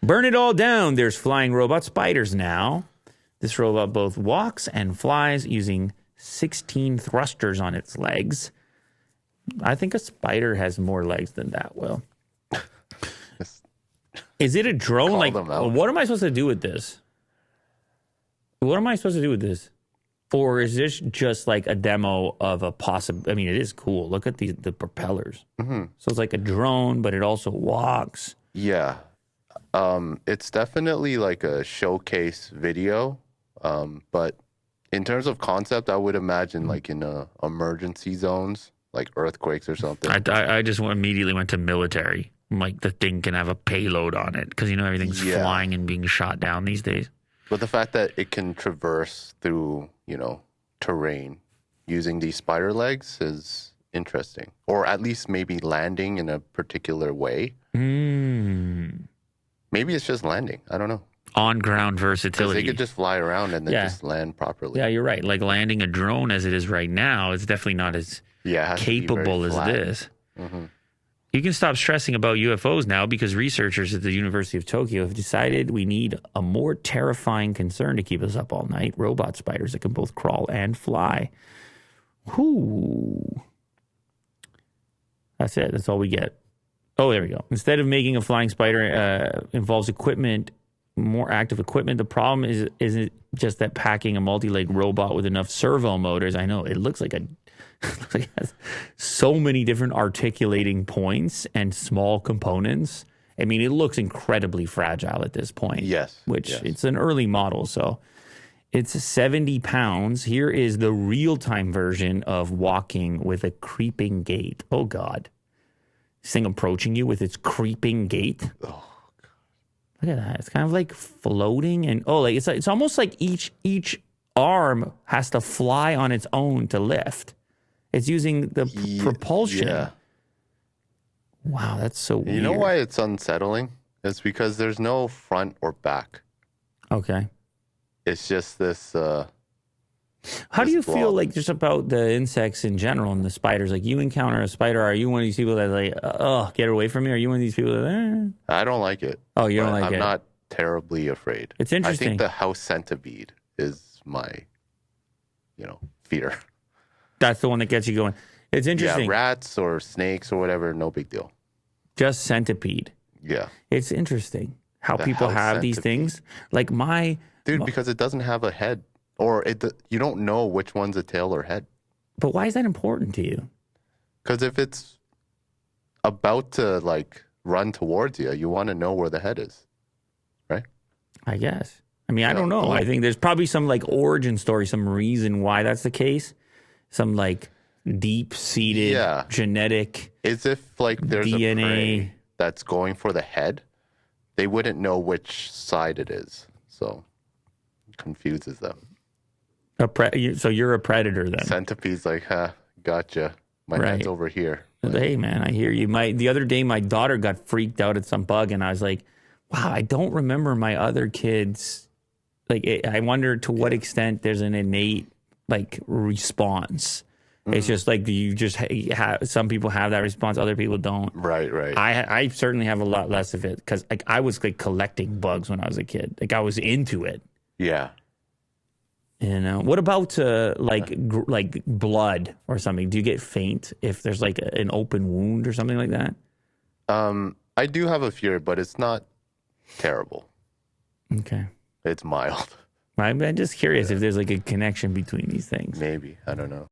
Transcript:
Burn it all down. There's flying robot spiders now. This robot both walks and flies using 16 thrusters on its legs. I think a spider has more legs than that, Will. Is it a drone? Like, what am I supposed to do with this? What am I supposed to do with this? Or is this just like a demo of a possible... I mean, it is cool. Look at the propellers. Mm-hmm. So it's like a drone, but it also walks. Yeah. It's definitely like a showcase video. But in terms of concept, I would imagine like in emergency zones, like earthquakes or something. I just immediately went to military. Like the thing can have a payload on it because, you know, everything's flying and being shot down these days. But the fact that it can traverse through, you know, terrain using these spider legs is interesting. Or at least maybe landing in a particular way. Maybe it's just landing. I don't know. On-ground versatility. They could just fly around and then just land properly. Yeah, you're right. Like landing a drone as it is right now, it's definitely not as capable as this. Mm-hmm. You can stop stressing about UFOs now because researchers at the University of Tokyo have decided we need a more terrifying concern to keep us up all night. Robot spiders that can both crawl and fly. Whoo. That's it. That's all we get. Oh, there we go. Instead of making a flying spider involves more active equipment, the problem isn't just that packing a multi-leg robot with enough servo motors. I know, it looks like it has so many different articulating points and small components. I mean, it looks incredibly fragile at this point. Yes. It's an early model, so it's 70 pounds. Here is the real-time version of walking with a creeping gait. Oh, God. This thing approaching you with its creeping gait. Oh, God. Look at that. It's kind of like floating and it's almost like each arm has to fly on its own to lift. It's using the propulsion. Yeah. Wow, that's so weird. You know why it's unsettling? It's because there's no front or back. Okay. It's just this... How do you feel like just about the insects in general and the spiders? Like you encounter a spider, are you one of these people that like, get away from me? Are you one of these people that, I don't like it. Oh, you don't like it? I'm not terribly afraid. It's interesting. I think the house centipede is my, fear. That's the one that gets you going. It's interesting. Yeah, rats or snakes or whatever, no big deal. Just centipede. Yeah. It's interesting how people have these things. Like because it doesn't have a head. Or you don't know which one's a tail or head. But why is that important to you? Because if it's about to, run towards you, you want to know where the head is, right? I guess. I mean, I don't know. I think there's probably some, origin story, some reason why that's the case. Some, deep-seated genetic As if, there's DNA. A prey that's going for the head, they wouldn't know which side it is. So, it confuses them. So you're a predator then. Centipede's gotcha. My head's over here. Hey, man, I hear you. The other day, my daughter got freaked out at some bug, and I was like, wow, I don't remember my other kids. I wonder to what extent there's an innate, response. Mm-hmm. It's just you just have, some people have that response, other people don't. Right. I certainly have a lot less of it because I was collecting bugs when I was a kid. I was into it. Yeah. What about blood or something? Do you get faint if there's an open wound or something like that? I do have a fear, but it's not terrible. Okay. It's mild. I'm just curious if there's a connection between these things. Maybe. I don't know.